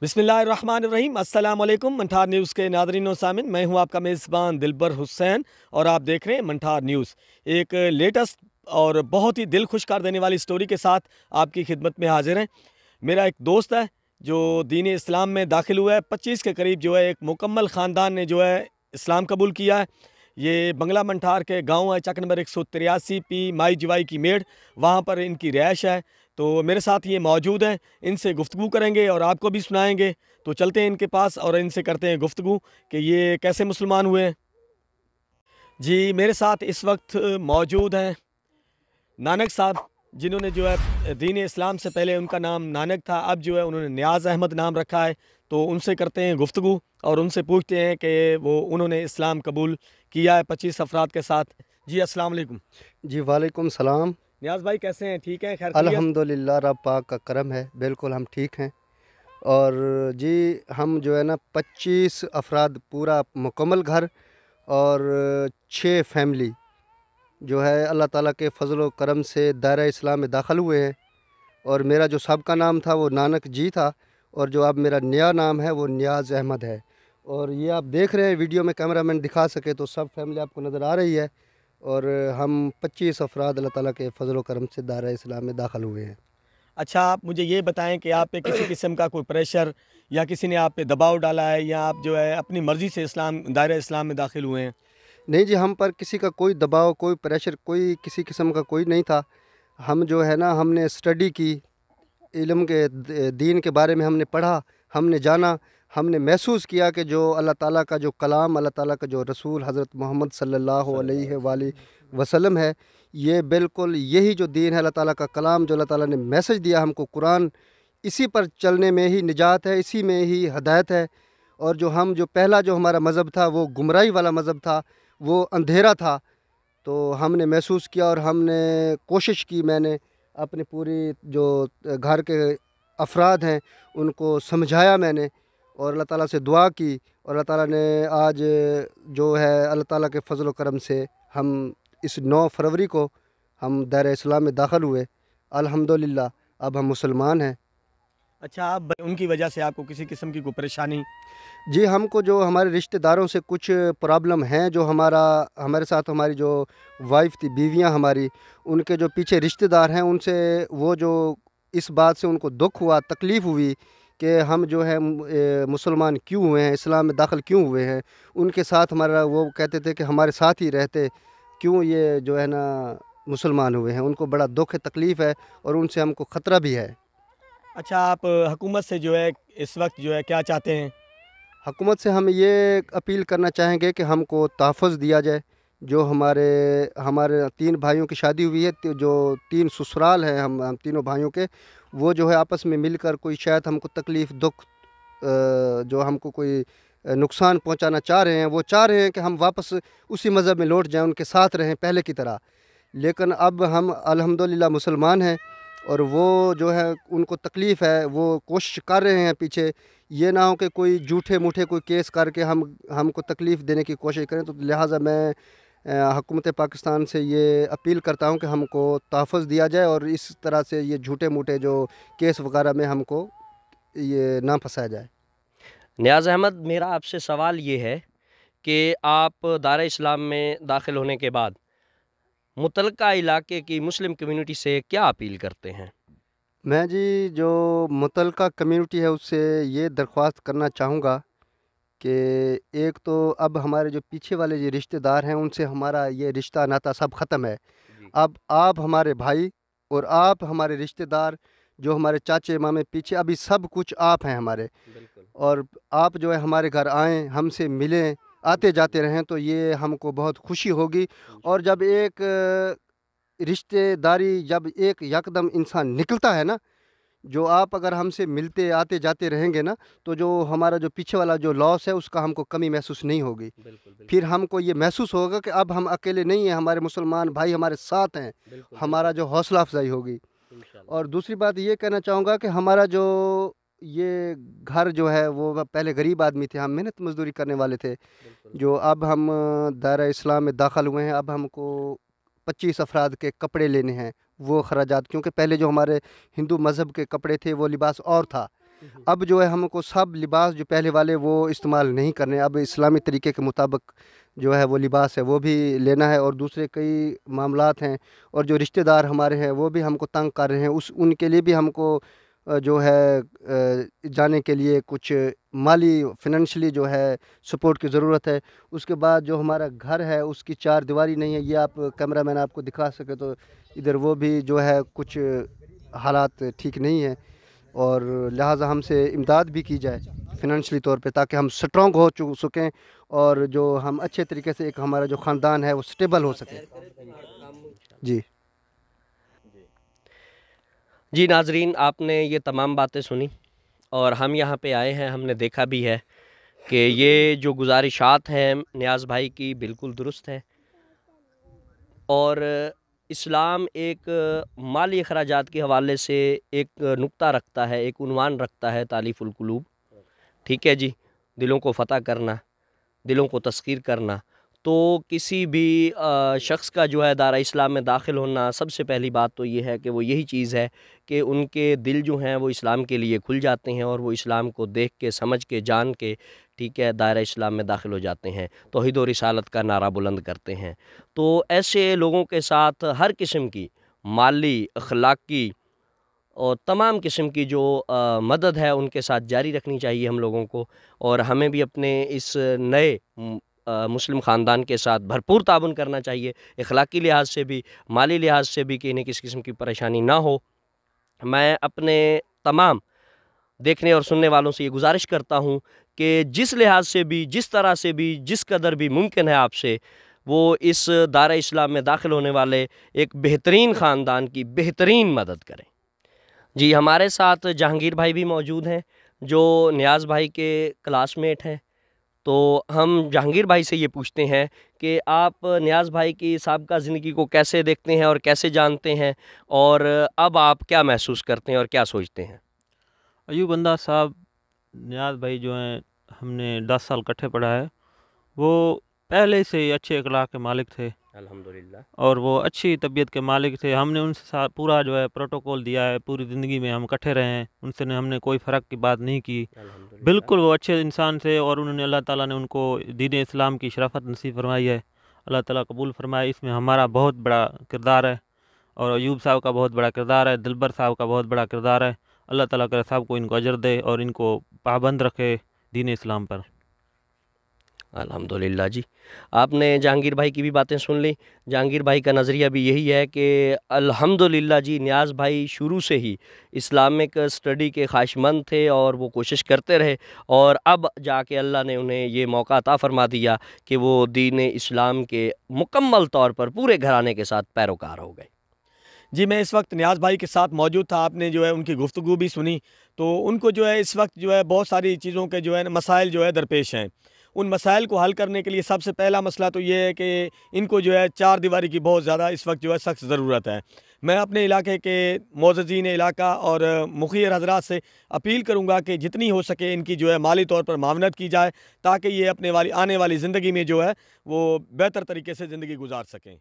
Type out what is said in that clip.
बिस्मिल्लाहिर्रहमानिर्रहीम। अस्सलाम वालेकुम। मंठार न्यूज़ के नादरीन व सामिन, मैं हूं आपका मेज़बान दिलबर हुसैन और आप देख रहे हैं मंठार न्यूज़। एक लेटेस्ट और बहुत ही दिल खुश कर देने वाली स्टोरी के साथ आपकी खिदमत में हाजिर हैं। मेरा एक दोस्त है जो दीन इस्लाम में दाखिल हुआ है। 25 के करीब जो है एक मुकम्मल ख़ानदान ने जो है इस्लाम कबूल किया है। ये बंगला मंठार के गांव है, चक नंबर 183 पी माई जवाई की मेड़, वहाँ पर इनकी रिहाइश है। तो मेरे साथ ये मौजूद हैं, इनसे गुफ्तगू करेंगे और आपको भी सुनाएंगे। तो चलते हैं इनके पास और इनसे करते हैं गुफ्तगू कि ये कैसे मुसलमान हुए हैं। जी, मेरे साथ इस वक्त मौजूद हैं नानक साहब, जिन्होंने जो है दीन इस्लाम से पहले उनका नाम नानक था, अब जो है उन्होंने नियाज़ अहमद नाम रखा है। तो उनसे करते हैं गुफ्तगू और उनसे पूछते हैं कि उन्होंने इस्लाम कबूल किया है 25 अफराद के साथ। जी अस्सलाम वालेकुम। जी वालेकुम सलाम। नियाज़ भाई कैसे हैं? ठीक हैं? खैर खैरियत? अल्हम्दुलिल्लाह, रब पाक का करम है, बिल्कुल हम ठीक हैं। और जी हम जो है ना 25 अफराद पूरा मुकम्मल घर और 6 फैमिली जो है अल्लाह ताला के फ़ज़ल व करम से दायरा इस्लाम में दाखिल हुए हैं। और मेरा जो सबका नाम था वो नानक जी था और जो अब मेरा नया नाम है वो नियाज़ अहमद है। और ये आप देख रहे हैं वीडियो में, कैमरामैन दिखा सके तो सब फैमिली आपको नज़र आ रही है। और हम 25 अफराद अल्लाह ताला के फ़ज़ल व करम से दायरा इस्लाम में दाखिल हुए हैं। अच्छा, आप मुझे ये बताएं कि आप पे किसी किस्म का कोई प्रेशर या किसी ने आप पे दबाव डाला है या आप जो है अपनी मर्ज़ी से दायरा इस्लाम में दाखिल हुए हैं? नहीं जी, हम पर किसी का कोई दबाव, कोई प्रेशर, कोई किसी किस्म का कोई नहीं था। हम जो है ना हमने स्टडी की, इल्म के दीन के बारे में हमने पढ़ा, हमने जाना, हमने महसूस किया कि जो अल्लाह ताला का जो कलाम, अल्लाह ताला का जो रसूल हज़रत मोहम्मद सल्लल्लाहु अलैहि वसल्लम है, ये बिल्कुल यही जो दीन है, अल्लाह ताला का कलाम जो अल्लाह ताला ने मैसेज दिया हमको कुरान, इसी पर चलने में ही निजात है, इसी में ही हदायत है। और जो पहला जो हमारा मज़हब था वो गुमराही वाला मज़हब था, वो अंधेरा था। तो हमने महसूस किया और हमने कोशिश की, मैंने अपनी पूरी जो घर के अफराद हैं उनको समझाया मैंने और अल्लाह ताला से दुआ की। और अल्लाह ताला ने आज जो है अल्लाह ताला के फ़ज़ल व करम से हम इस 9 फरवरी को हम दायरा इस्लाम में दाखिल हुए। अल्हम्दुलिल्लाह अब हम मुसलमान हैं। अच्छा, आप उनकी वजह से आपको किसी किस्म की कोई परेशानी? जी, हमको जो हमारे रिश्तेदारों से कुछ प्रॉब्लम हैं, जो हमारे साथ हमारी जो वाइफ़ थी, बीवियां हमारी, उनके जो पीछे रिश्तेदार हैं, उनसे वो जो इस बात से उनको दुख हुआ, तकलीफ़ हुई कि हम जो है मुसलमान क्यों हुए हैं, इस्लाम में दाखिल क्यों हुए हैं। उनके साथ हमारा, वो कहते थे कि हमारे साथ ही रहते, क्यों ये जो है ना मुसलमान हुए हैं। उनको बड़ा दुख है, तकलीफ़ है और उनसे हमको ख़तरा भी है। अच्छा, आप हुकूमत से जो है इस वक्त जो है क्या चाहते हैं? हुकूमत से हम ये अपील करना चाहेंगे कि हमको तहफ़्फ़ुज़ दिया जाए। जो हमारे हमारे 3 भाइयों की शादी हुई है, जो 3 ससुराल हैं हम तीनों भाइयों के, वो जो है आपस में मिलकर कोई शायद हमको तकलीफ़, दुख, जो हमको कोई नुकसान पहुंचाना चाह रहे हैं, वो चाह रहे हैं कि हम वापस उसी मज़हब में लौट जाएं, उनके साथ रहें पहले की तरह। लेकिन अब हम अल्हम्दुलिल्लाह मुसलमान हैं और वो जो है उनको तकलीफ़ है, वो कोशिश कर रहे हैं पीछे, ये ना हो कि कोई झूठे मूठे कोई केस करके हमको तकलीफ़ देने की कोशिश करें। तो लिहाजा मैं हुकूमत पाकिस्तान से ये अपील करता हूँ कि हमको तहफ़्फ़ुज़ दिया जाए और इस तरह से ये झूठे मूठे जो केस वगैरह में हमको ये ना फंसाया जाए। नियाज़ अहमद, मेरा आपसे सवाल ये है कि आप दायरा इस्लाम में दाखिल होने के बाद मुतलका इलाके की मुस्लिम कम्युनिटी से क्या अपील करते हैं? मैं जी जो मुतलका कम्युनिटी है उससे ये दरख्वास्त करना चाहूँगा कि एक तो अब हमारे जो पीछे वाले जो रिश्तेदार हैं उनसे हमारा ये रिश्ता नाता सब ख़त्म है। जी। अब आप हमारे भाई और आप हमारे रिश्तेदार, जो हमारे चाचे मामे पीछे, अभी सब कुछ आप हैं हमारे। बिल्कुल। और आप जो है हमारे घर आएँ, हमसे मिलें, आते जाते रहें तो ये हमको बहुत खुशी होगी। और जब एक रिश्तेदारी, जब एक यकदम इंसान निकलता है ना, जो आप अगर हमसे मिलते आते जाते रहेंगे ना, तो जो हमारा जो पीछे वाला जो लॉस है उसका हमको कमी महसूस नहीं होगी। बिल्कुल, बिल्कुल। फिर हमको ये महसूस होगा कि अब हम अकेले नहीं हैं, हमारे मुसलमान भाई हमारे साथ हैं। बिल्कुल, हमारा जो हौसला अफ़ज़ाई होगी। इंशाल्लाह। और दूसरी बात ये कहना चाहूँगा कि हमारा जो ये घर जो है वो पहले गरीब आदमी थे, हम मेहनत मज़दूरी करने वाले थे। बिल्कुल। जो अब हम दायरा इस्लाम में दाखिल हुए हैं, अब हमको 25 अफराद के कपड़े लेने हैं, वो खर्चात, क्योंकि पहले जो हमारे हिंदू मज़हब के कपड़े थे वो लिबास और था। اب جو ہے ہم کو سب لباس جو پہلے والے وہ استعمال نہیں کرنے، اب اسلامی طریقے کے مطابق جو ہے وہ لباس ہے وہ بھی لینا ہے، اور دوسرے کئی معاملات ہیں، اور جو رشتہ دار ہمارے ہیں وہ بھی ہم کو تنگ کر رہے ہیں، ان کے لیے بھی ہم کو جو ہے جانے کے لیے کچھ مالی فنانشلی جو ہے سپورٹ کی ضرورت ہے۔ اس کے بعد جو ہمارا گھر ہے اس کی چار دیواری نہیں ہے، یہ آپ کیمرہ مین آپ کو دکھا سکے تو ادھر وہ بھی جو ہے کچھ حالات ٹھیک نہیں ہیں، اور لہٰذا ہم سے امداد بھی کی جائے فنانشلی طور پہ، تاکہ ہم سٹرونگ ہو سکیں، اور جو ہم اچھے طریقے سے ایک ہمارا جو خاندان ہے وہ سٹیبل ہو سکے۔ جی جی ناظرین، آپ نے یہ تمام باتیں سنی، اور ہم یہاں پہ آئے ہیں، ہم نے دیکھا بھی ہے کہ یہ جو گزارشات ہیں نیاز بھائی کی بالکل درست ہے، اور اسلام ایک مالی اخراجات کے حوالے سے ایک نقطہ رکھتا ہے، ایک عنوان رکھتا ہے، تالیف القلوب، ٹھیک ہے جی، دلوں کو فتح کرنا، دلوں کو تسخیر کرنا۔ تو کسی بھی شخص کا جو ہے دائرہ اسلام میں داخل ہونا، سب سے پہلی بات تو یہ ہے کہ وہ یہی چیز ہے کہ ان کے دل جو ہیں وہ اسلام کے لیے کھل جاتے ہیں، اور وہ اسلام کو دیکھ کے، سمجھ کے، جان کے، ٹھیک ہے، دائرہ اسلام میں داخل ہو جاتے ہیں، توحید و رسالت کا نعرہ بلند کرتے ہیں۔ تو ایسے لوگوں کے ساتھ ہر قسم کی مالی، اخلاقی اور تمام قسم کی جو مدد ہے ان کے ساتھ جاری رکھنی چاہیے ہم لوگوں کو، اور ہمیں بھی اپنے اس نئے مسلم خاندان کے ساتھ بھرپور تعاون کرنا چاہیے، اخلاقی لحاظ سے بھی، مالی لحاظ سے بھی، کہ انہیں کسی قسم کی پریشانی نہ ہو۔ میں اپنے تمام دیکھنے اور سننے والوں سے یہ گزارش کرتا ہوں کہ جس لحاظ سے بھی، جس طرح سے بھی، جس قدر بھی ممکن ہے آپ سے، وہ اس دائرہ اسلام میں داخل ہونے والے ایک بہترین خاندان کی بہترین مدد کریں۔ جی ہمارے ساتھ جہانگیر بھائی بھی موجود ہیں جو نیاز بھائی کے کلاس میٹ ہیں، تو ہم جہانگیر بھائی سے یہ پوچھتے ہیں کہ آپ نیاز بھائی کی سابقہ زندگی کو کیسے دیکھتے ہیں اور کیسے جانتے ہیں، اور اب آپ کیا محسوس کرتے ہیں اور کیا سوچتے ہیں؟ ایوب انداز صاحب، نیاز بھائی جو ہیں، ہم نے 10 سال کٹھے پڑھا ہے، وہ پہلے سے ہی اچھے اخلاق کے مالک تھے، الحمدللہ۔ اور وہ اچھی طبیعت کے مالک تھے۔ ہم نے ان سے پورا جو ہے پروٹوکول دیا ہے، پوری زندگی میں ہم کٹھے رہے ہیں، ان سے ہم نے کوئی فرق کی بات نہیں کی، بالکل وہ اچھے انسان تھے، اور انہوں نے اللہ تعالیٰ نے ان کو دین اسلام کی شرافت نصیب فرمائی ہے، اللہ تعالیٰ قبول فرمائے۔ اس میں ہمارا بہت بڑا کردار ہے، اور ایوب صاحب کا بہت بڑا کردار ہے، دلبر صاحب کا بہت بڑا کردار ہے۔ اللہ تعالیٰ کرے صاحب کو ان کو اجر دے اور ان کو پابند رکھے دین اسلام پر۔ الحمدللہ جی، آپ نے جہانگیر بھائی کی بھی باتیں سن لی۔ جہانگیر بھائی کا نظریہ بھی یہی ہے کہ الحمدللہ جی، نیاز بھائی شروع سے ہی اسلامک اسٹڈی کے خواہش مند تھے، اور وہ کوشش کرتے رہے، اور اب جا کے اللہ نے انہیں یہ موقع عطا فرما دیا کہ وہ دین اسلام کے مکمل طور پر پورے گھرانے کے ساتھ پیروکار ہو گئے۔ جی میں اس وقت نیاز بھائی کے ساتھ موجود تھا، آپ نے جو ہے ان کی گفتگو بھی سنی، تو ان کو جو ہے اس وقت جو ہے بہت ساری چیزوں کے جو ہے مسائل جو ہے درپیش ہیں۔ ان مسائل کو حل کرنے کے لیے سب سے پہلا مسئلہ تو یہ ہے کہ ان کو جو ہے چار دیواری کی بہت زیادہ اس وقت جو ہے سخت ضرورت ہے۔ میں اپنے علاقے کے معززین علاقہ اور مخیر حضرات سے اپیل کروں گا کہ جتنی ہو سکے ان کی جو ہے مالی طور پر معاونت کی جائے، تاکہ یہ اپنے آنے والی زندگی میں جو ہے وہ بہتر طریقے سے زندگی گزار سکیں۔